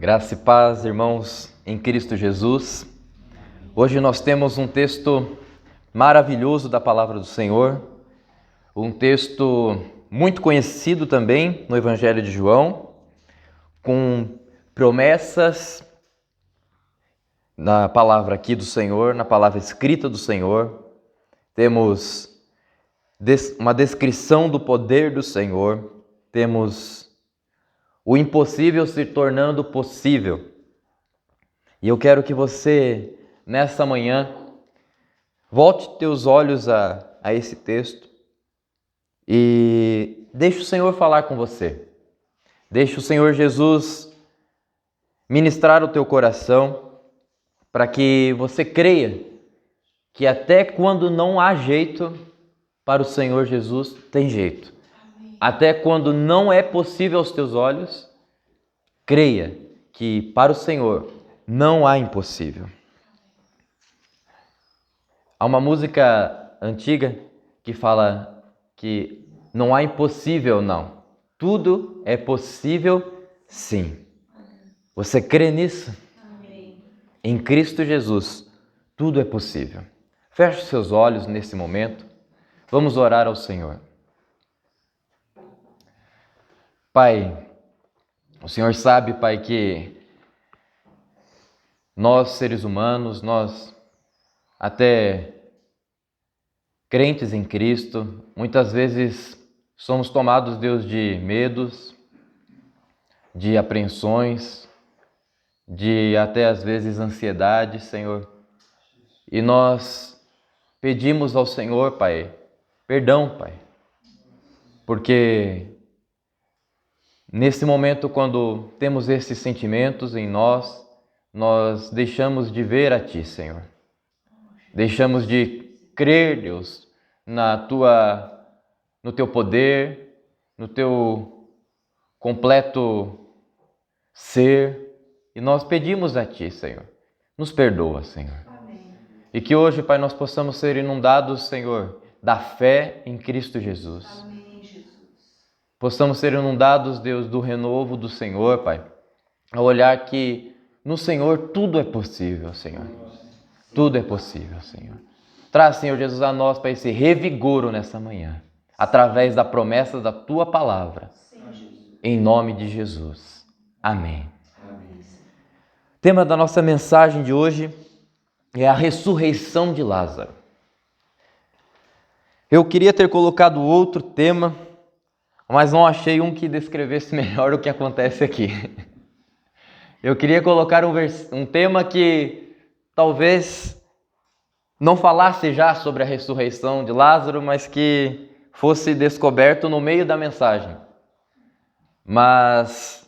Graça e paz, irmãos, em Cristo Jesus. Hoje nós temos um texto maravilhoso da Palavra do Senhor, um texto muito conhecido também no Evangelho de João, com promessas na palavra aqui do Senhor, na palavra escrita do Senhor. Temos uma descrição do poder do Senhor, temos o impossível se tornando possível. E eu quero que você, nessa manhã, volte teus olhos a esse texto e deixe o Senhor falar com você. Deixe o Senhor Jesus ministrar o teu coração para que você creia que até quando não há jeito, para o Senhor Jesus tem jeito. Até quando não é possível aos teus olhos, creia que para o Senhor não há impossível. Há uma música antiga que fala que não há impossível, não. Tudo é possível, sim. Você crê nisso? Amém. Em Cristo Jesus, tudo é possível. Feche seus olhos nesse momento. Vamos orar ao Senhor. Pai, o Senhor sabe, Pai, que nós, seres humanos, nós até crentes em Cristo, muitas vezes somos tomados, Deus, de medos, de apreensões, de até às vezes ansiedade, Senhor. E nós pedimos ao Senhor, Pai, perdão, Pai, porque nesse momento, quando temos esses sentimentos em nós, nós deixamos de ver a Ti, Senhor. Deixamos de crer, Deus, no Teu poder, no Teu completo ser. E nós pedimos a Ti, Senhor. Nos perdoa, Senhor. Amém. E que hoje, Pai, nós possamos ser inundados, Senhor, da fé em Cristo Jesus. Amém, Jesus. Possamos ser inundados, Deus, do renovo do Senhor, Pai. A olhar que no Senhor tudo é possível, Senhor. Tudo é possível, Senhor. Traz, Senhor Jesus, a nós, Pai, esse revigoro nessa manhã, através da promessa da Tua palavra. Sim, Jesus. Em nome de Jesus. Amém. Amém. O tema da nossa mensagem de hoje é a ressurreição de Lázaro. Eu queria ter colocado outro tema, mas não achei um que descrevesse melhor o que acontece aqui. Eu queria colocar um tema que talvez não falasse já sobre a ressurreição de Lázaro, mas que fosse descoberto no meio da mensagem. Mas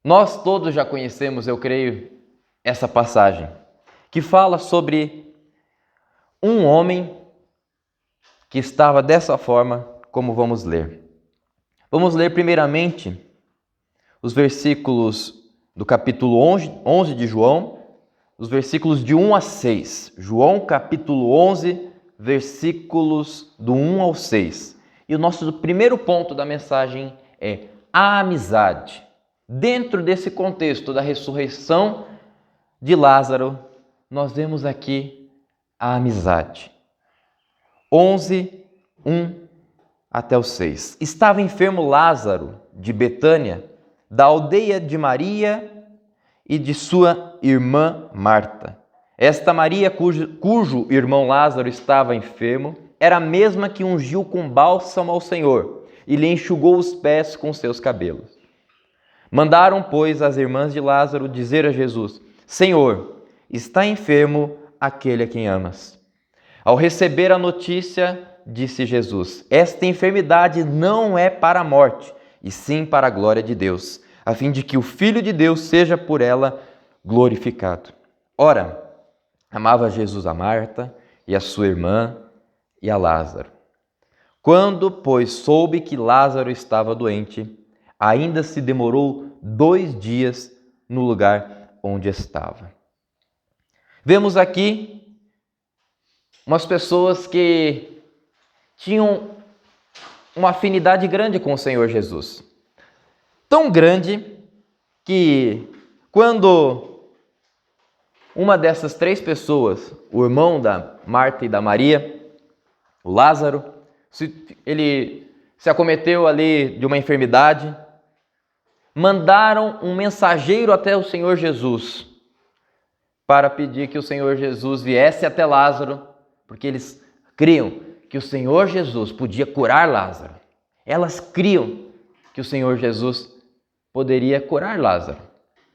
nós todos já conhecemos, eu creio, essa passagem, que fala sobre um homem que estava dessa forma, como vamos ler. Vamos ler primeiramente os versículos do capítulo 11 de João, os versículos de 1 a 6. João capítulo 11, versículos do 1 ao 6. E o nosso primeiro ponto da mensagem é a amizade. Dentro desse contexto da ressurreição de Lázaro, nós vemos aqui a amizade. 11, 1 até o 6. Estava enfermo Lázaro de Betânia, da aldeia de Maria e de sua irmã Marta. Esta Maria, cujo irmão Lázaro estava enfermo, era a mesma que ungiu com bálsamo ao Senhor e lhe enxugou os pés com seus cabelos. Mandaram, pois, as irmãs de Lázaro dizer a Jesus: Senhor, está enfermo aquele a quem amas. Ao receber a notícia, disse Jesus: esta enfermidade não é para a morte, e sim para a glória de Deus, a fim de que o Filho de Deus seja por ela glorificado. Ora, amava Jesus a Marta e a sua irmã e a Lázaro. Quando, pois, soube que Lázaro estava doente, ainda se demorou 2 dias no lugar onde estava. Vemos aqui umas pessoas que tinham uma afinidade grande com o Senhor Jesus. Tão grande que quando uma dessas três pessoas, o irmão da Marta e da Maria, o Lázaro, ele se acometeu ali de uma enfermidade, mandaram um mensageiro até o Senhor Jesus para pedir que o Senhor Jesus viesse até Lázaro, porque eles criam que o Senhor Jesus podia curar Lázaro. Elas criam que o Senhor Jesus poderia curar Lázaro.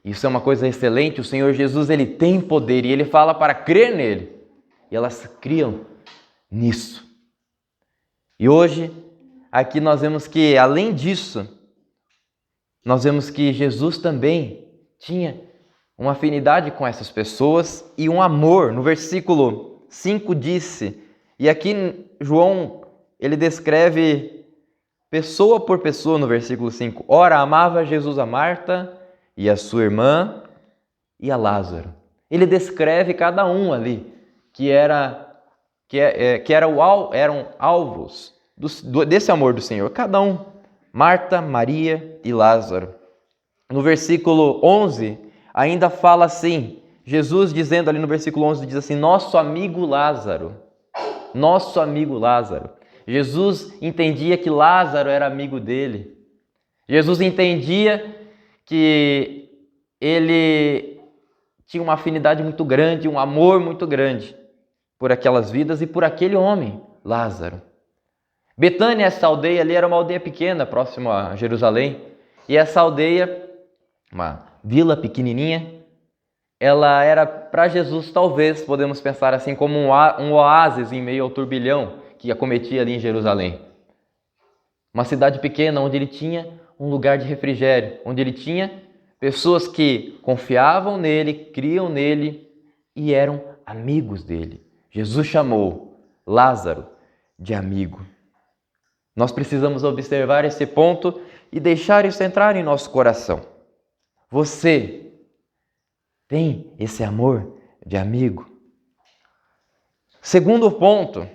Isso é uma coisa excelente, o Senhor Jesus ele tem poder e ele fala para crer nele. E elas criam nisso. E hoje, aqui nós vemos que, além disso, nós vemos que Jesus também tinha uma afinidade com essas pessoas e um amor. No versículo 5 disse, e aqui João, ele descreve pessoa por pessoa no versículo 5. Ora, amava Jesus a Marta e a sua irmã e a Lázaro. Ele descreve cada um ali, eram alvos desse amor do Senhor. Cada um, Marta, Maria e Lázaro. No versículo 11, ainda fala assim, Jesus dizendo ali no versículo 11, diz assim, nosso amigo Lázaro. Nosso amigo Lázaro. Jesus entendia que Lázaro era amigo dele. Jesus entendia que ele tinha uma afinidade muito grande, um amor muito grande por aquelas vidas e por aquele homem, Lázaro. Betânia, essa aldeia ali, era uma aldeia pequena, próxima a Jerusalém. E essa aldeia, uma vila pequenininha, ela era para Jesus, talvez, podemos pensar assim, como um oásis em meio ao turbilhão que acometia ali em Jerusalém. Uma cidade pequena onde ele tinha um lugar de refrigério, onde ele tinha pessoas que confiavam nele, criam nele e eram amigos dele. Jesus chamou Lázaro de amigo. Nós precisamos observar esse ponto e deixar isso entrar em nosso coração. Você tem esse amor de amigo? Segundo ponto,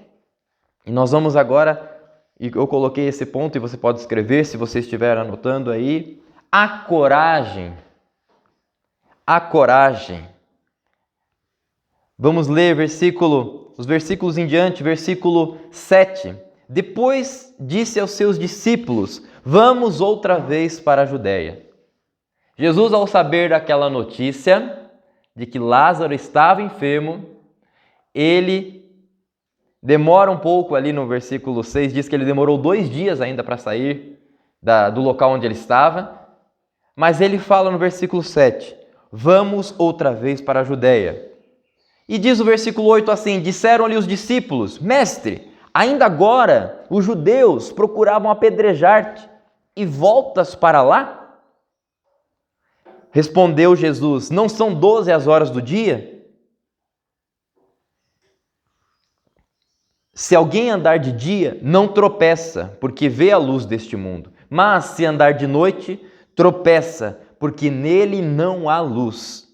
e nós vamos agora, e eu coloquei esse ponto e você pode escrever se você estiver anotando aí, a coragem. A coragem. Vamos ler os versículos em diante, versículo 7. Depois disse aos seus discípulos, vamos outra vez para a Judéia. Jesus, ao saber daquela notícia de que Lázaro estava enfermo, ele demora um pouco ali no versículo 6, diz que ele demorou 2 dias ainda para sair do local onde ele estava, mas ele fala no versículo 7, vamos outra vez para a Judéia. E diz o versículo 8 assim, disseram-lhe os discípulos, mestre, ainda agora os judeus procuravam apedrejar-te e voltas para lá? Respondeu Jesus, não são 12 as horas do dia? Se alguém andar de dia, não tropeça, porque vê a luz deste mundo. Mas se andar de noite, tropeça, porque nele não há luz.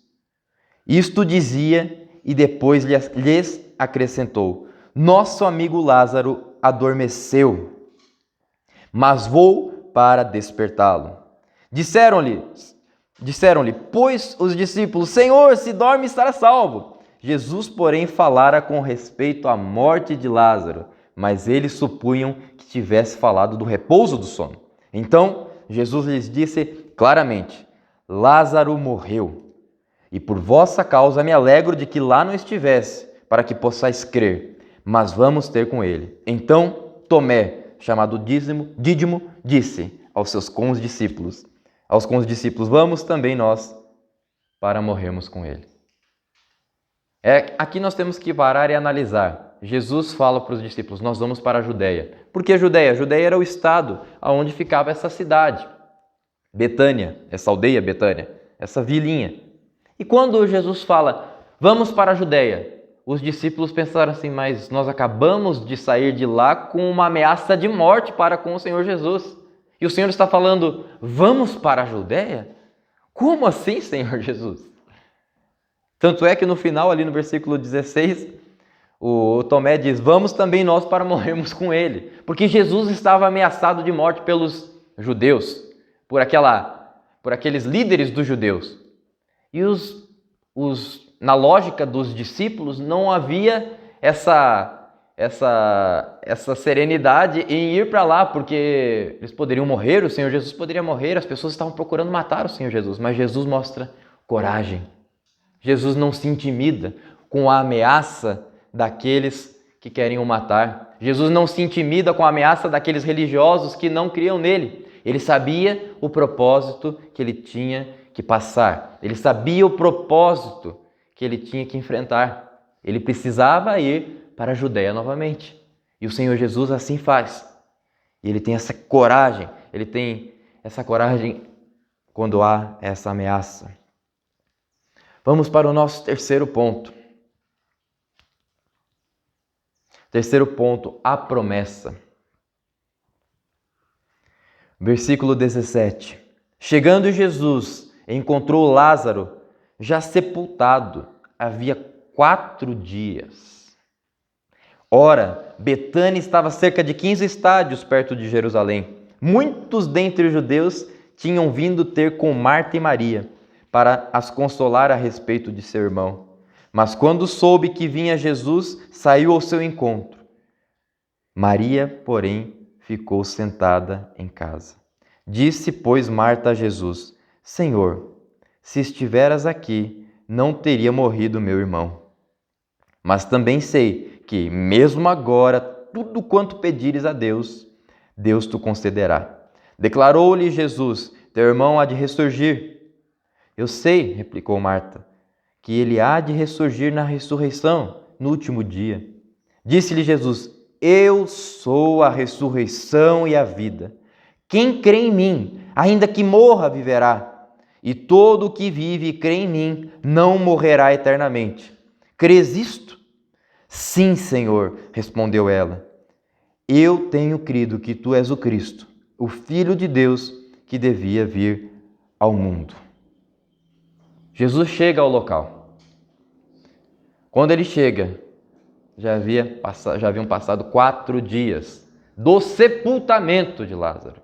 Isto dizia e depois lhes acrescentou, nosso amigo Lázaro adormeceu, mas vou para despertá-lo. Disseram-lhe, pois os discípulos, Senhor, se dorme estará salvo. Jesus, porém, falara com respeito à morte de Lázaro, mas eles supunham que tivesse falado do repouso do sono. Então, Jesus lhes disse claramente, Lázaro morreu, e por vossa causa me alegro de que lá não estivesse, para que possais crer, mas vamos ter com ele. Então, Tomé, chamado Dídimo, disse aos discípulos, vamos também nós para morrermos com ele. Aqui nós temos que parar e analisar. Jesus fala para os discípulos, nós vamos para a Judéia. Por que Judéia? A Judéia era o estado onde ficava essa cidade. Betânia, essa aldeia Betânia, essa vilinha. E quando Jesus fala, vamos para a Judéia, os discípulos pensaram assim, mas nós acabamos de sair de lá com uma ameaça de morte para com o Senhor Jesus. E o Senhor está falando, vamos para a Judéia? Como assim, Senhor Jesus? Tanto é que no final, ali no versículo 16, o Tomé diz, vamos também nós para morrermos com ele. Porque Jesus estava ameaçado de morte pelos judeus, por aqueles líderes dos judeus. E na lógica dos discípulos não havia essa serenidade em ir para lá, porque eles poderiam morrer, o Senhor Jesus poderia morrer, as pessoas estavam procurando matar o Senhor Jesus, mas Jesus mostra coragem. Jesus não se intimida com a ameaça daqueles que querem o matar. Jesus não se intimida com a ameaça daqueles religiosos que não criam nele. Ele sabia o propósito que ele tinha que passar. Ele sabia o propósito que ele tinha que enfrentar. Ele precisava ir para a Judéia novamente. E o Senhor Jesus assim faz. E ele tem essa coragem. Ele tem essa coragem quando há essa ameaça. Vamos para o nosso terceiro ponto. Terceiro ponto, a promessa. Versículo 17. Chegando Jesus, encontrou Lázaro já sepultado, havia 4 dias. Ora, Betânia estava a cerca de 15 estádios perto de Jerusalém. Muitos dentre os judeus tinham vindo ter com Marta e Maria para as consolar a respeito de seu irmão. Mas quando soube que vinha Jesus, saiu ao seu encontro. Maria, porém, ficou sentada em casa. Disse, pois, Marta a Jesus: Senhor, se estiveras aqui, não teria morrido meu irmão. Mas também sei que, mesmo agora, tudo quanto pedires a Deus, Deus te concederá. Declarou-lhe Jesus: Teu irmão há de ressurgir. Eu sei, replicou Marta, que ele há de ressurgir na ressurreição, no último dia. Disse-lhe Jesus: Eu sou a ressurreição e a vida. Quem crê em mim, ainda que morra, viverá. E todo o que vive e crê em mim não morrerá eternamente. Crês isto? Sim, Senhor, respondeu ela. Eu tenho crido que tu és o Cristo, o Filho de Deus que devia vir ao mundo. Jesus chega ao local. Quando ele chega, já haviam passado 4 dias do sepultamento de Lázaro.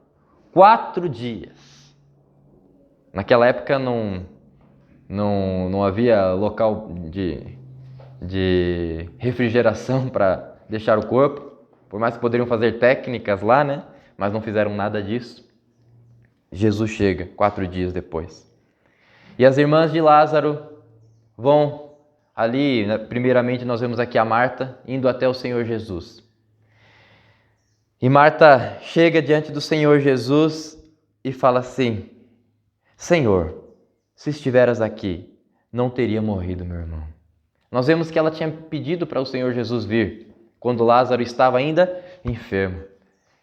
4 dias. Naquela época não havia local de refrigeração para deixar o corpo, por mais que poderiam fazer técnicas lá, né? Mas não fizeram nada disso. Jesus chega 4 dias depois. E as irmãs de Lázaro vão ali, primeiramente nós vemos aqui a Marta indo até o Senhor Jesus. E Marta chega diante do Senhor Jesus e fala assim: Senhor, se estiveras aqui, não teria morrido meu irmão. Nós vemos que ela tinha pedido para o Senhor Jesus vir, quando Lázaro estava ainda enfermo.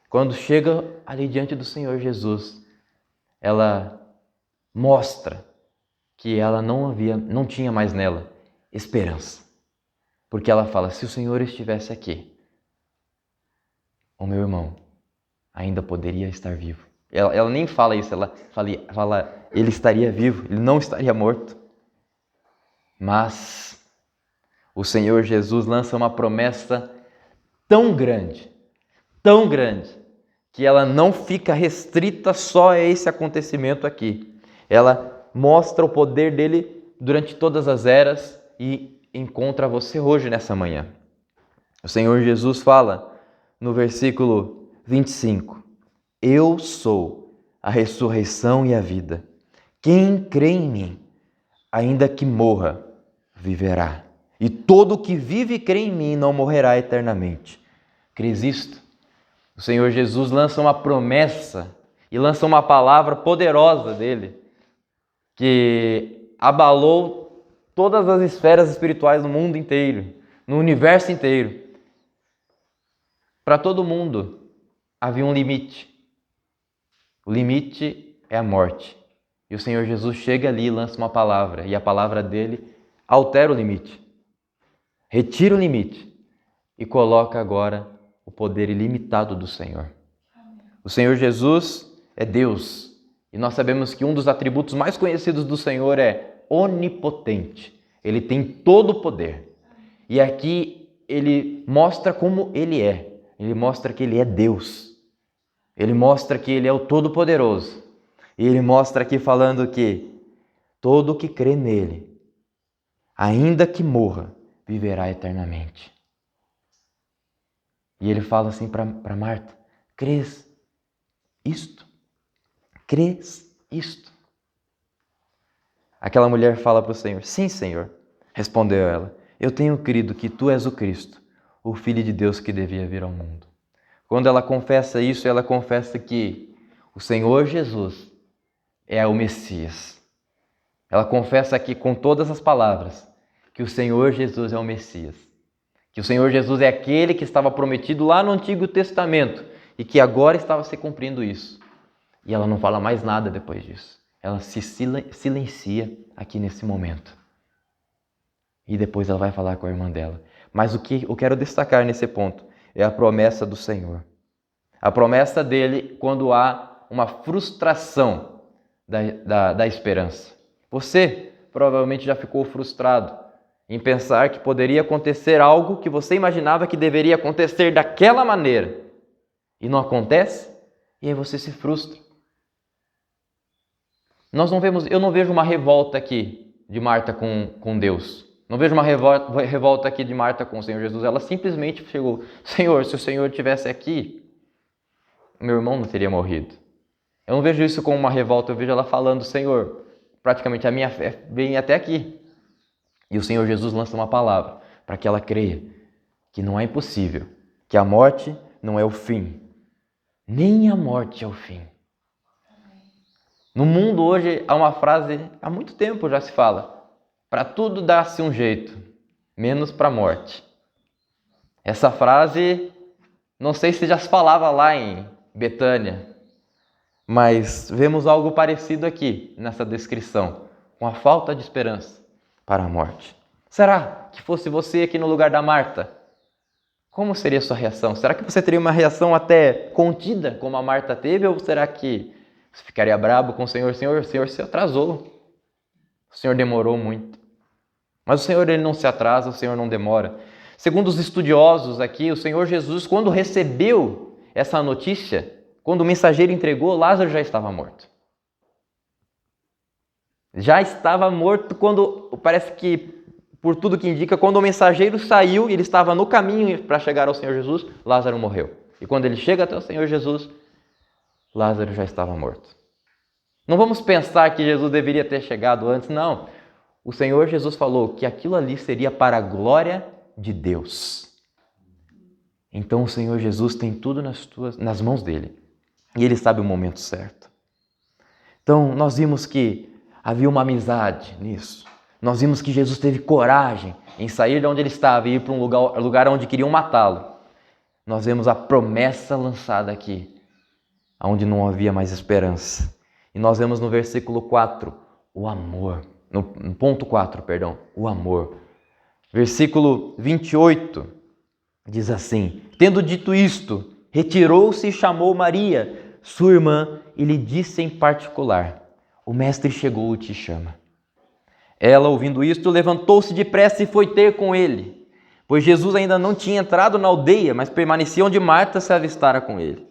Quando chega ali diante do Senhor Jesus, ela mostra que ela não tinha mais nela esperança. Porque ela fala: se o Senhor estivesse aqui, o meu irmão ainda poderia estar vivo. Ela nem fala isso, ela fala, ele estaria vivo, ele não estaria morto. Mas o Senhor Jesus lança uma promessa tão grande, que ela não fica restrita só a esse acontecimento aqui. Ela mostra o poder dele durante todas as eras e encontra você hoje nessa manhã. O Senhor Jesus fala no versículo 25: Eu sou a ressurreição e a vida. Quem crê em mim, ainda que morra, viverá. E todo que vive e crê em mim não morrerá eternamente. Crês isto? O Senhor Jesus lança uma promessa e lança uma palavra poderosa dele, que abalou todas as esferas espirituais do mundo inteiro, no universo inteiro. Para todo mundo havia um limite. O limite é a morte. E o Senhor Jesus chega ali e lança uma palavra, e a palavra dele altera o limite, retira o limite e coloca agora o poder ilimitado do Senhor. O Senhor Jesus é Deus, e nós sabemos que um dos atributos mais conhecidos do Senhor é onipotente. Ele tem todo o poder. E aqui ele mostra como ele é. Ele mostra que ele é Deus. Ele mostra que ele é o Todo-Poderoso. E ele mostra aqui falando que todo o que crê nele, ainda que morra, viverá eternamente. E ele fala assim para Marta: crês isto? Crês isto? Aquela mulher fala para o Senhor: sim, Senhor. Respondeu ela: eu tenho crido que tu és o Cristo, o Filho de Deus que devia vir ao mundo. Quando ela confessa isso, ela confessa que o Senhor Jesus é o Messias. Ela confessa aqui com todas as palavras que o Senhor Jesus é o Messias. Que o Senhor Jesus é aquele que estava prometido lá no Antigo Testamento e que agora estava se cumprindo isso. E ela não fala mais nada depois disso. Ela se silencia aqui nesse momento. E depois ela vai falar com a irmã dela. Mas o que eu quero destacar nesse ponto é a promessa do Senhor. A promessa dele quando há uma frustração da esperança. Você provavelmente já ficou frustrado em pensar que poderia acontecer algo que você imaginava que deveria acontecer daquela maneira. E não acontece, e aí você se frustra. Eu não vejo uma revolta aqui de Marta com Deus. Não vejo uma revolta aqui de Marta com o Senhor Jesus. Ela simplesmente chegou: Senhor, se o Senhor estivesse aqui, meu irmão não teria morrido. Eu não vejo isso como uma revolta, eu vejo ela falando: Senhor, praticamente a minha fé vem até aqui. E o Senhor Jesus lança uma palavra para que ela creia que não é impossível, que a morte não é o fim, nem a morte é o fim. No mundo hoje há uma frase, há muito tempo já se fala: para tudo dá-se um jeito, menos para a morte. Essa frase, não sei se já se falava lá em Betânia, mas vemos algo parecido aqui nessa descrição, com a falta de esperança para a morte. Será que fosse você aqui no lugar da Marta? Como seria a sua reação? Será que você teria uma reação até contida, como a Marta teve, ou será que você ficaria bravo com o Senhor? Senhor, o Senhor se atrasou. O Senhor demorou muito. Mas o Senhor, ele não se atrasa, o Senhor não demora. Segundo os estudiosos aqui, o Senhor Jesus, quando recebeu essa notícia, quando o mensageiro entregou, Lázaro já estava morto. Já estava morto quando, parece que, por tudo que indica, quando o mensageiro saiu e ele estava no caminho para chegar ao Senhor Jesus, Lázaro morreu. E quando ele chega até o Senhor Jesus, Lázaro já estava morto. Não vamos pensar que Jesus deveria ter chegado antes, não. O Senhor Jesus falou que aquilo ali seria para a glória de Deus. Então o Senhor Jesus tem tudo nas mãos dele. E ele sabe o momento certo. Então nós vimos que havia uma amizade nisso. Nós vimos que Jesus teve coragem em sair de onde ele estava e ir para um lugar onde queriam matá-lo. Nós vemos a promessa lançada aqui, onde não havia mais esperança. E nós vemos no versículo 4, o amor. No ponto 4, perdão, o amor. Versículo 28 diz assim: tendo dito isto, retirou-se e chamou Maria, sua irmã, e lhe disse em particular: o mestre chegou e te chama. Ela, ouvindo isto, levantou-se depressa e foi ter com ele, pois Jesus ainda não tinha entrado na aldeia, mas permanecia onde Marta se avistara com ele.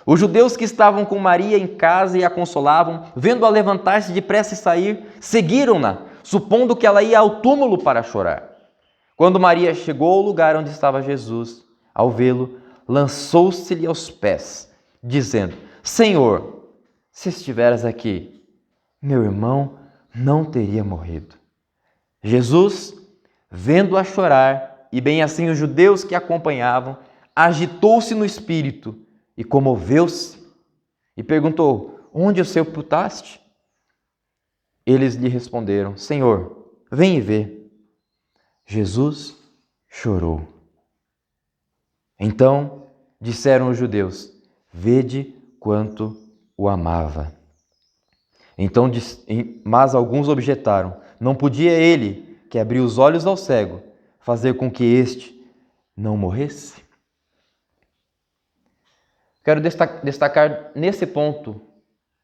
Os judeus que estavam com Maria em casa e a consolavam, vendo-a levantar-se depressa e sair, seguiram-na, supondo que ela ia ao túmulo para chorar. Quando Maria chegou ao lugar onde estava Jesus, ao vê-lo, lançou-se-lhe aos pés, dizendo: Senhor, se estiveras aqui, meu irmão não teria morrido. Jesus, vendo-a chorar, e bem assim os judeus que a acompanhavam, agitou-se no espírito e comoveu-se e perguntou: onde o sepultaste? Eles lhe responderam: Senhor, vem e vê. Jesus chorou. Então disseram os judeus: vede quanto o amava. Mas alguns objetaram: não podia ele, que abriu os olhos ao cego, fazer com que este não morresse? Quero destacar nesse ponto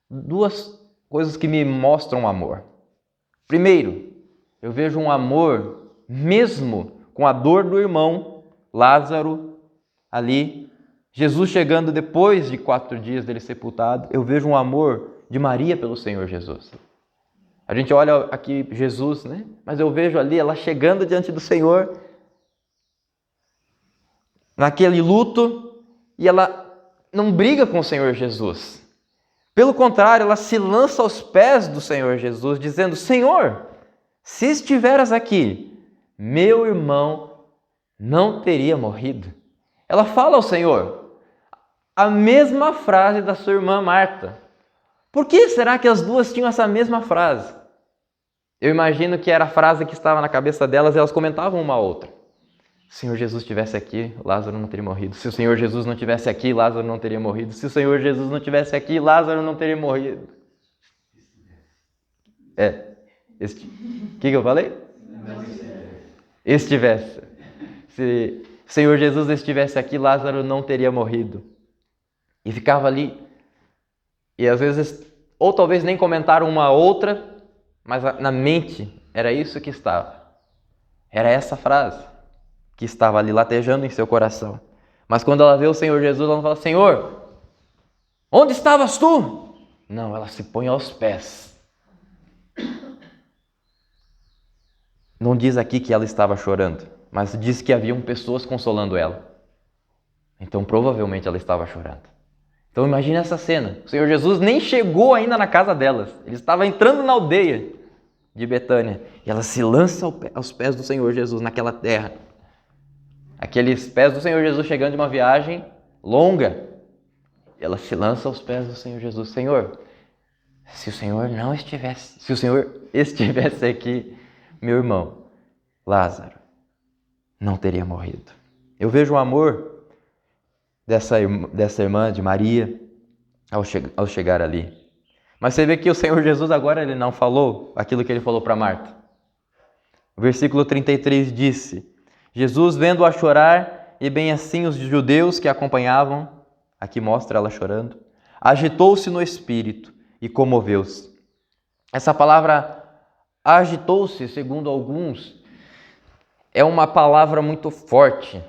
duas coisas que me mostram amor. Primeiro, eu vejo um amor mesmo com a dor do irmão Lázaro ali, Jesus chegando depois de 4 dias dele sepultado. Eu vejo um amor de Maria pelo Senhor Jesus. A gente olha aqui Jesus, né? Mas eu vejo ali ela chegando diante do Senhor, naquele luto, e ela não briga com o Senhor Jesus. Pelo contrário, ela se lança aos pés do Senhor Jesus, dizendo: Senhor, se estiveras aqui, meu irmão não teria morrido. Ela fala ao Senhor a mesma frase da sua irmã Marta. Por que será que as duas tinham essa mesma frase? Eu imagino que era a frase que estava na cabeça delas e elas comentavam uma a outra. Se o Senhor Jesus estivesse aqui, Lázaro não teria morrido. Se o Senhor Jesus não estivesse aqui, Lázaro não teria morrido. Se o Senhor Jesus não estivesse aqui, Lázaro não teria morrido. O que eu falei? Estivesse. Se o Senhor Jesus estivesse aqui, Lázaro não teria morrido. E ficava ali. E às vezes, ou talvez nem comentaram uma a outra, mas na mente era isso que estava. Era essa frase que estava ali latejando em seu coração. Mas quando ela vê o Senhor Jesus, ela não fala: Senhor, onde estavas tu? Não, ela se põe aos pés. Não diz aqui que ela estava chorando, mas diz que haviam pessoas consolando ela. Então provavelmente ela estava chorando. Então imagine essa cena. O Senhor Jesus nem chegou ainda na casa delas. Ele estava entrando na aldeia de Betânia. E ela se lança aos pés do Senhor Jesus naquela terra. Aqueles pés do Senhor Jesus chegando de uma viagem longa. Ela se lança aos pés do Senhor Jesus. Senhor, se o Senhor estivesse aqui, meu irmão Lázaro não teria morrido. Eu vejo o amor dessa irmã de Maria ao chegar ali. Mas você vê que o Senhor Jesus agora ele não falou aquilo que ele falou para Marta. O versículo 33 disse: Jesus, vendo-a chorar, e bem assim os judeus que a acompanhavam, aqui mostra ela chorando, agitou-se no espírito e comoveu-se. Essa palavra agitou-se, segundo alguns, é uma palavra muito forte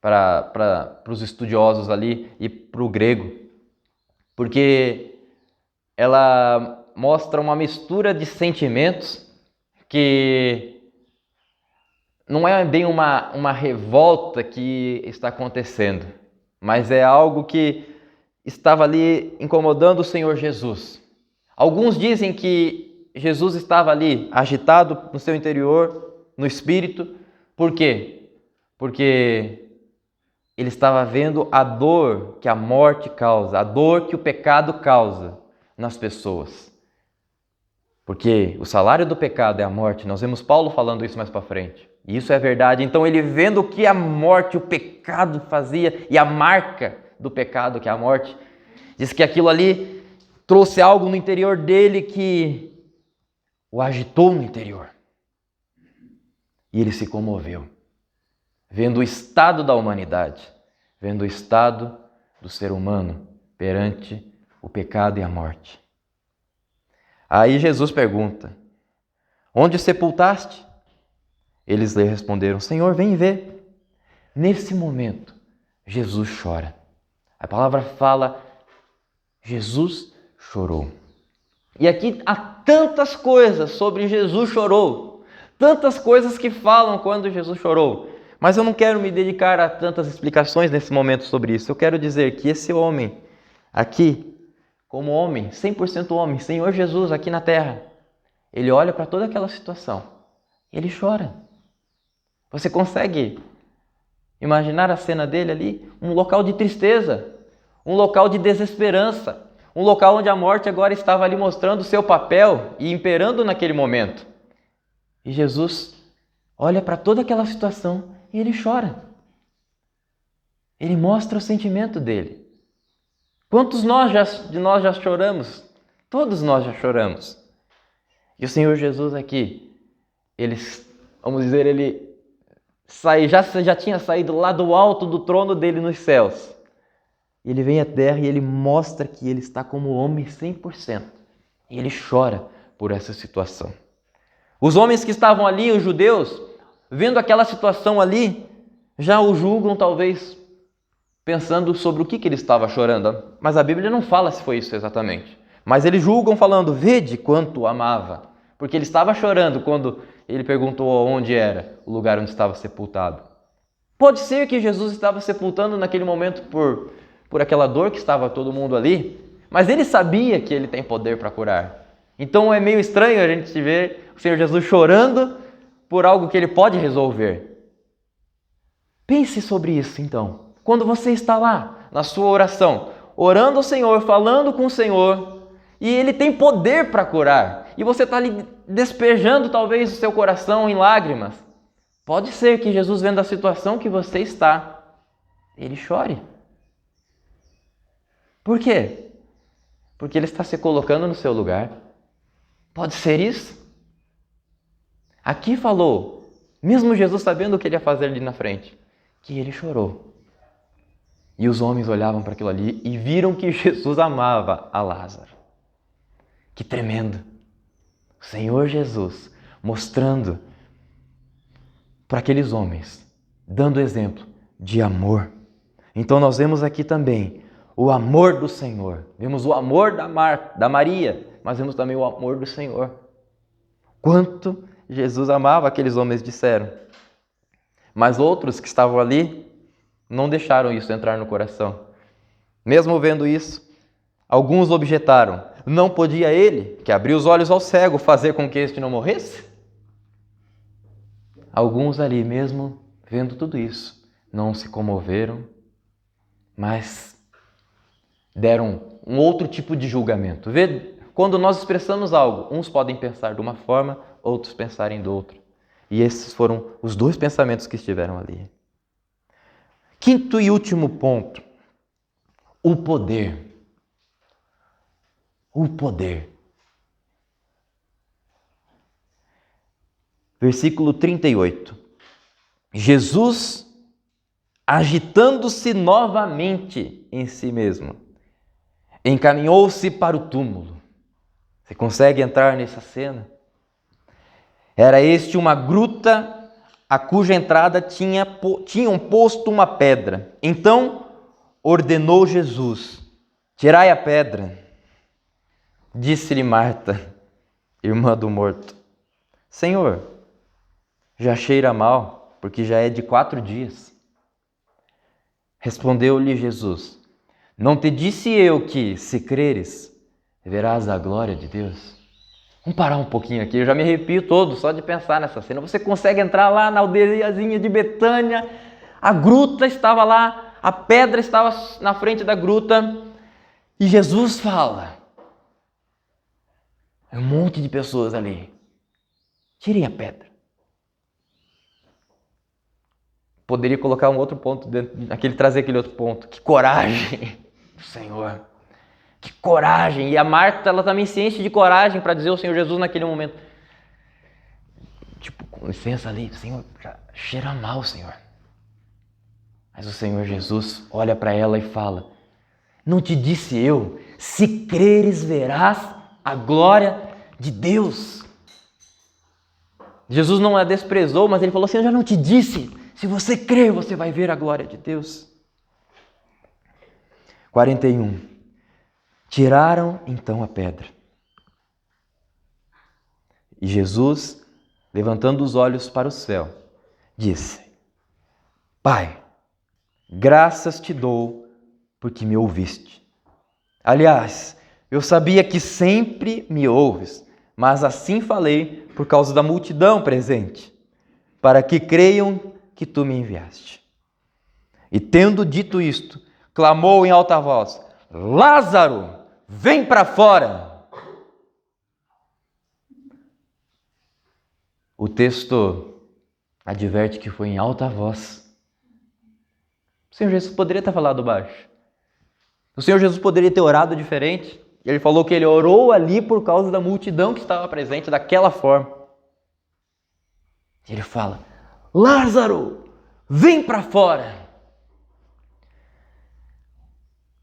para os estudiosos ali e para o grego, porque ela mostra uma mistura de sentimentos que não é bem uma revolta que está acontecendo, mas é algo que estava ali incomodando o Senhor Jesus. Alguns dizem que Jesus estava ali agitado no seu interior, no espírito. Por quê? Porque ele estava vendo a dor que a morte causa, a dor que o pecado causa nas pessoas. Porque o salário do pecado é a morte. Nós vemos Paulo falando isso mais para frente. E isso é verdade. Então ele vendo o que a morte, o pecado fazia e a marca do pecado que é a morte, diz que aquilo ali trouxe algo no interior dele que o agitou no interior. E ele se comoveu, vendo o estado da humanidade, vendo o estado do ser humano perante o pecado e a morte. Aí Jesus pergunta: onde sepultaste? Eles lhe responderam: Senhor, vem ver. Nesse momento, Jesus chora. A palavra fala: Jesus chorou. E aqui há tantas coisas sobre Jesus chorou, tantas coisas que falam quando Jesus chorou. Mas eu não quero me dedicar a tantas explicações nesse momento sobre isso. Eu quero dizer que esse homem aqui, como homem, 100% homem, Senhor Jesus aqui na terra, ele olha para toda aquela situação e ele chora. Você consegue imaginar a cena dele ali? Um local de tristeza, um local de desesperança, um local onde a morte agora estava ali mostrando o seu papel e imperando naquele momento. E Jesus olha para toda aquela situação e ele chora. Ele mostra o sentimento dele. Quantos de nós já choramos? Todos nós já choramos. E o Senhor Jesus aqui, ele já tinha saído lá do alto do trono dele nos céus. Ele vem à terra e ele mostra que ele está como homem 100%. E ele chora por essa situação. Os homens que estavam ali, os judeus, vendo aquela situação ali, já o julgam talvez pensando sobre o que ele estava chorando. Mas a Bíblia não fala se foi isso exatamente. Mas eles julgam falando, vede quanto o amava. Porque ele estava chorando quando ele perguntou onde era o lugar onde estava sepultado. Pode ser que Jesus estava sepultando naquele momento por aquela dor que estava todo mundo ali, mas ele sabia que ele tem poder para curar. Então é meio estranho a gente ver o Senhor Jesus chorando por algo que ele pode resolver. Pense sobre isso então. Quando você está lá na sua oração, orando ao Senhor, falando com o Senhor, e ele tem poder para curar, e você está ali despejando talvez o seu coração em lágrimas, pode ser que Jesus, vendo a situação que você está, ele chore. Por quê? Porque ele está se colocando no seu lugar. Pode ser isso? Aqui falou, mesmo Jesus sabendo o que ele ia fazer ali na frente, que ele chorou. E os homens olhavam para aquilo ali e viram que Jesus amava a Lázaro. Que tremendo! O Senhor Jesus mostrando para aqueles homens, dando exemplo de amor. Então nós vemos aqui também o amor do Senhor. Vemos o amor da Maria, mas vemos também o amor do Senhor. Quanto Jesus amava, aqueles homens disseram. Mas outros que estavam ali não deixaram isso entrar no coração. Mesmo vendo isso, alguns objetaram. Não podia ele, que abriu os olhos ao cego, fazer com que este não morresse? Alguns ali mesmo, vendo tudo isso, não se comoveram, mas deram um outro tipo de julgamento. Vê, quando nós expressamos algo, uns podem pensar de uma forma, outros pensarem de outra. E esses foram os dois pensamentos que estiveram ali. Quinto e último ponto, o poder. O poder. Versículo 38. Jesus, agitando-se novamente em si mesmo, encaminhou-se para o túmulo. Você consegue entrar nessa cena? Era este uma gruta a cuja entrada tinham posto uma pedra. Então ordenou Jesus, tirai a pedra. Disse-lhe Marta, irmã do morto, Senhor, já cheira mal, porque já é de 4 dias. Respondeu-lhe Jesus, não te disse eu que, se creres, verás a glória de Deus? Vamos parar um pouquinho aqui, eu já me arrepio todo só de pensar nessa cena. Você consegue entrar lá na aldeiazinha de Betânia, a gruta estava lá, a pedra estava na frente da gruta, e Jesus fala, um monte de pessoas ali, tirem a pedra. Poderia colocar um outro ponto, trazer aquele outro ponto, que coragem do Senhor. Que coragem! E a Marta, ela também se enche de coragem para dizer ao Senhor Jesus naquele momento. Tipo, com licença ali, Senhor, já cheira mal, Senhor. Mas o Senhor Jesus olha para ela e fala, não te disse eu, se creres verás a glória de Deus. Jesus não a desprezou, mas ele falou assim, eu já não te disse, se você crer, você vai ver a glória de Deus. 41. Tiraram então a pedra. E Jesus, levantando os olhos para o céu, disse, Pai, graças te dou porque me ouviste. Aliás, eu sabia que sempre me ouves, mas assim falei por causa da multidão presente, para que creiam que tu me enviaste. E tendo dito isto, clamou em alta voz, Lázaro, vem para fora! O texto adverte que foi em alta voz. O Senhor Jesus poderia ter falado baixo. O Senhor Jesus poderia ter orado diferente. Ele falou que ele orou ali por causa da multidão que estava presente daquela forma. Ele fala, Lázaro, vem para fora!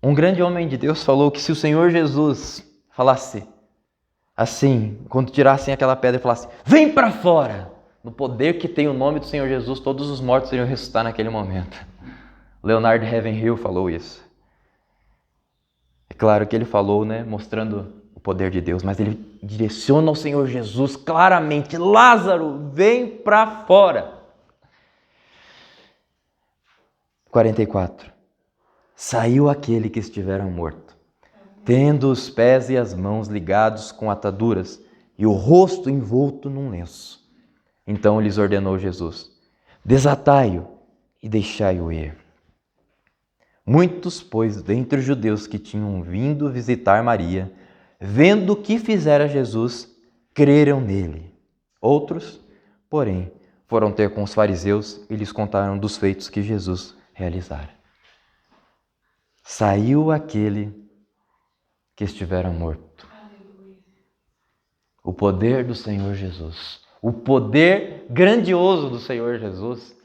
Um grande homem de Deus falou que se o Senhor Jesus falasse assim, quando tirassem aquela pedra e falasse, vem para fora, no poder que tem o nome do Senhor Jesus, todos os mortos iriam ressuscitar naquele momento. Leonard Ravenhill falou isso. É claro que ele falou, mostrando o poder de Deus, mas ele direciona ao Senhor Jesus claramente: Lázaro, vem para fora. 44. Saiu aquele que estivera morto, tendo os pés e as mãos ligados com ataduras e o rosto envolto num lenço. Então lhes ordenou Jesus: desatai-o e deixai-o ir. Muitos, pois, dentre os judeus que tinham vindo visitar Maria, vendo o que fizera Jesus, creram nele. Outros, porém, foram ter com os fariseus e lhes contaram dos feitos que Jesus realizara. Saiu aquele que estivera morto. O poder do Senhor Jesus, o poder grandioso do Senhor Jesus.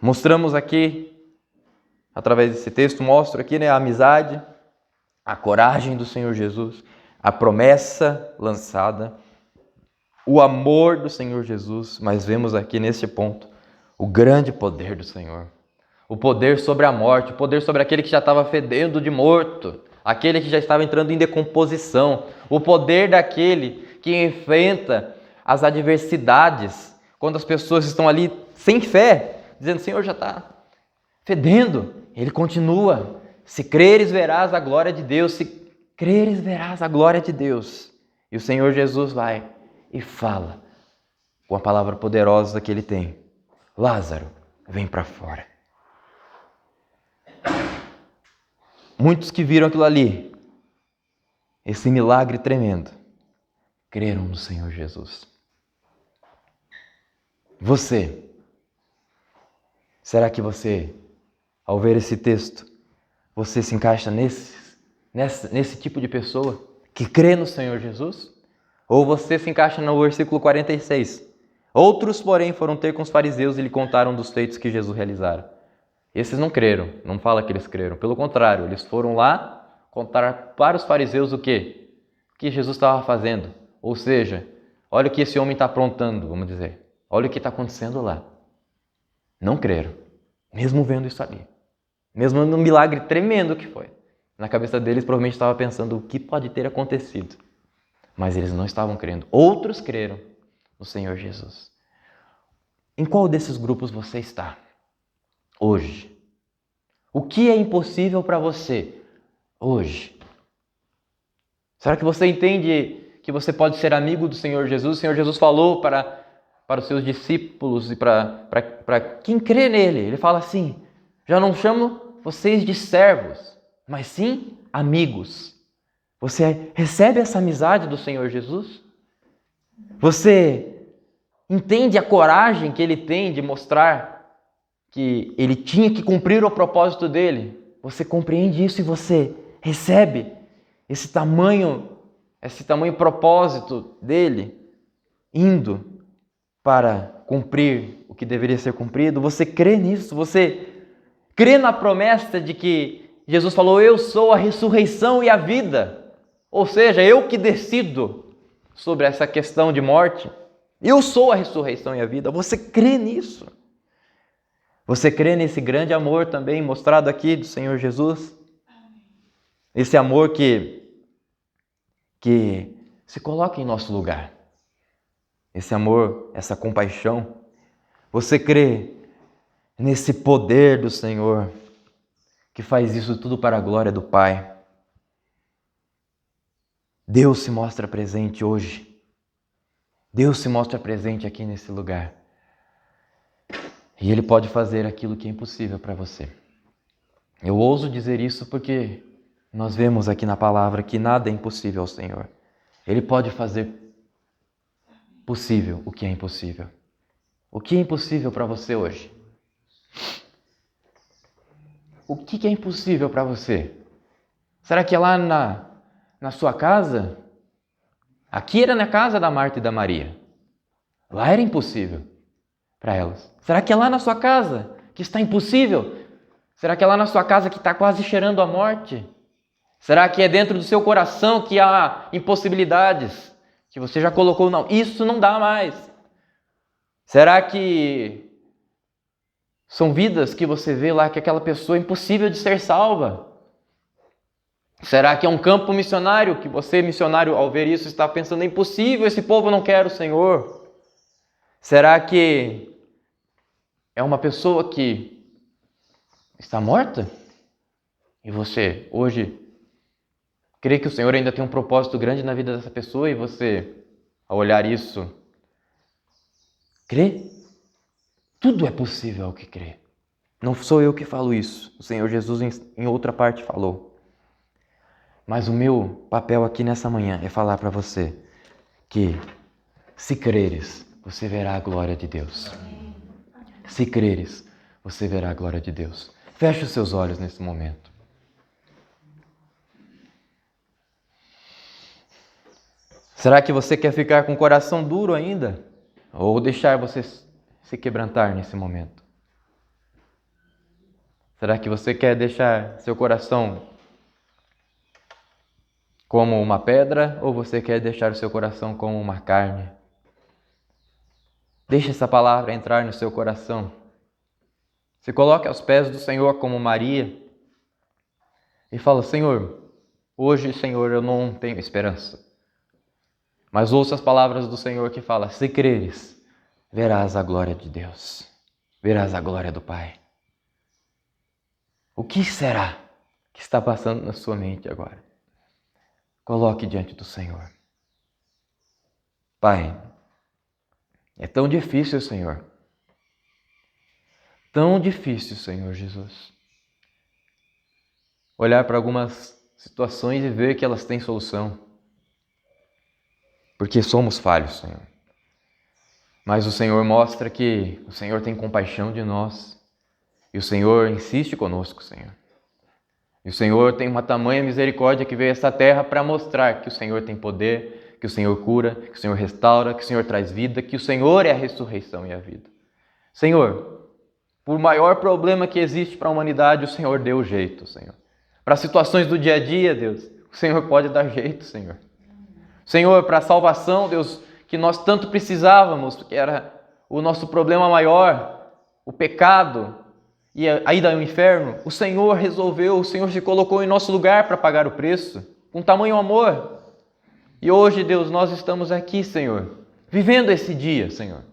Mostramos aqui, através desse texto, mostro aqui, a amizade, a coragem do Senhor Jesus, a promessa lançada, o amor do Senhor Jesus, mas vemos aqui nesse ponto o grande poder do Senhor. O poder sobre a morte, o poder sobre aquele que já estava fedendo de morto, aquele que já estava entrando em decomposição, o poder daquele que enfrenta as adversidades, quando as pessoas estão ali sem fé, dizendo: Senhor, já está fedendo. Ele continua: se creres, verás a glória de Deus, se creres, verás a glória de Deus. E o Senhor Jesus vai e fala com a palavra poderosa que ele tem: Lázaro, vem para fora. Muitos que viram aquilo ali, esse milagre tremendo, creram no Senhor Jesus. Você, será que você, ao ver esse texto, você se encaixa nesse tipo de pessoa que crê no Senhor Jesus? Ou você se encaixa no versículo 46? Outros, porém, foram ter com os fariseus e lhe contaram dos feitos que Jesus realizara. Esses não creram, não fala que eles creram. Pelo contrário, eles foram lá contar para os fariseus o quê? O que Jesus estava fazendo. Ou seja, olha o que esse homem está aprontando, vamos dizer. Olha o que está acontecendo lá. Não creram, mesmo vendo isso ali. Mesmo no milagre tremendo que foi. Na cabeça deles provavelmente estava pensando o que pode ter acontecido. Mas eles não estavam crendo. Outros creram no Senhor Jesus. Em qual desses grupos você está hoje? O que é impossível para você hoje? Será que você entende que você pode ser amigo do Senhor Jesus? O Senhor Jesus falou para os seus discípulos e para quem crê nele. Ele fala assim: já não chamo vocês de servos, mas sim amigos. Você recebe essa amizade do Senhor Jesus? Você entende a coragem que ele tem de mostrar que ele tinha que cumprir o propósito dele? Você compreende isso e você recebe esse tamanho propósito dele, indo para cumprir o que deveria ser cumprido? Você crê nisso? Você crê na promessa de que Jesus falou: eu sou a ressurreição e a vida? Ou seja, eu que decido sobre essa questão de morte. Eu sou a ressurreição e a vida. Você crê nisso? Você crê nesse grande amor também mostrado aqui do Senhor Jesus? Esse amor que se coloca em nosso lugar. Esse amor, essa compaixão. Você crê nesse poder do Senhor que faz isso tudo para a glória do Pai? Deus se mostra presente hoje. Deus se mostra presente aqui nesse lugar. E Ele pode fazer aquilo que é impossível para você. Eu ouso dizer isso porque nós vemos aqui na palavra que nada é impossível ao Senhor. Ele pode fazer possível o que é impossível. O que é impossível para você hoje? O que é impossível para você? Será que é lá na sua casa? Aqui era na casa da Marta e da Maria. Lá era impossível para elas. Será que é lá na sua casa que está impossível? Será que é lá na sua casa que está quase cheirando a morte? Será que é dentro do seu coração que há impossibilidades? Que você já colocou, não, isso não dá mais. Será que são vidas que você vê lá que aquela pessoa é impossível de ser salva? Será que é um campo missionário que você, missionário, ao ver isso, está pensando, é impossível, esse povo não quer o Senhor? Será que é uma pessoa que está morta? E você, hoje, crê que o Senhor ainda tem um propósito grande na vida dessa pessoa e você, ao olhar isso, crê? Tudo é possível ao que crê. Não sou eu que falo isso. O Senhor Jesus em outra parte falou. Mas o meu papel aqui nessa manhã é falar para você que, se creres, você verá a glória de Deus. Se creres, você verá a glória de Deus. Feche os seus olhos nesse momento. Será que você quer ficar com o coração duro ainda? Ou deixar você se quebrantar nesse momento? Será que você quer deixar seu coração como uma pedra? Ou você quer deixar o seu coração como uma carne? Deixe essa palavra entrar no seu coração. Se coloque aos pés do Senhor como Maria e fala: Senhor, hoje, Senhor, eu não tenho esperança. Mas ouça as palavras do Senhor que fala: se creres, verás a glória de Deus, verás a glória do Pai. O que será que está passando na sua mente agora? Coloque diante do Senhor. Pai, é tão difícil, Senhor. Tão difícil, Senhor Jesus. Olhar para algumas situações e ver que elas têm solução. Porque somos falhos, Senhor. Mas o Senhor mostra que o Senhor tem compaixão de nós. E o Senhor insiste conosco, Senhor. E o Senhor tem uma tamanha misericórdia que veio a essa terra para mostrar que o Senhor tem poder, que o Senhor cura, que o Senhor restaura, que o Senhor traz vida, que o Senhor é a ressurreição e a vida. Senhor, por maior problema que existe para a humanidade, o Senhor deu o jeito, Senhor. Para as situações do dia a dia, Deus, o Senhor pode dar jeito, Senhor. Senhor, para a salvação, Deus, que nós tanto precisávamos, que era o nosso problema maior, o pecado e a ida ao inferno, o Senhor resolveu, o Senhor se colocou em nosso lugar para pagar o preço, com tamanho amor. E hoje, Deus, nós estamos aqui, Senhor, vivendo esse dia, Senhor.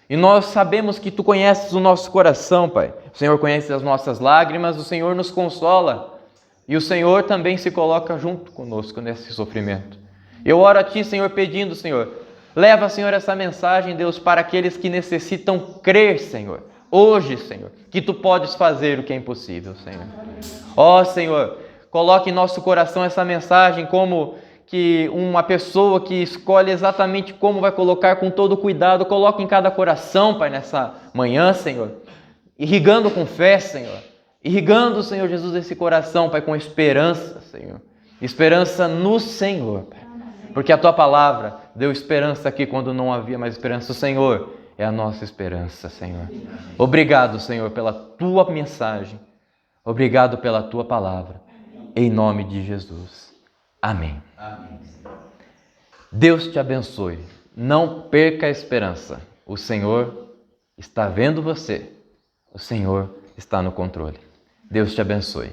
E nós sabemos que Tu conheces o nosso coração, Pai. O Senhor conhece as nossas lágrimas, o Senhor nos consola. E o Senhor também se coloca junto conosco nesse sofrimento. Eu oro a Ti, Senhor, pedindo, Senhor, leva, Senhor, essa mensagem, Deus, para aqueles que necessitam crer, Senhor. Hoje, Senhor, que Tu podes fazer o que é impossível, Senhor. Ó, Senhor, coloque em nosso coração essa mensagem como que uma pessoa que escolhe exatamente como vai colocar com todo cuidado, coloque em cada coração, Pai, nessa manhã, Senhor, irrigando com fé, Senhor, irrigando, Senhor Jesus, esse coração, Pai, com esperança, Senhor, esperança no Senhor, Pai, porque a Tua palavra deu esperança aqui quando não havia mais esperança. O Senhor é a nossa esperança, Senhor. Obrigado, Senhor, pela Tua mensagem, obrigado pela Tua palavra, em nome de Jesus. Amém. Amém. Deus te abençoe. Não perca a esperança. O Senhor está vendo você. O Senhor está no controle. Deus te abençoe.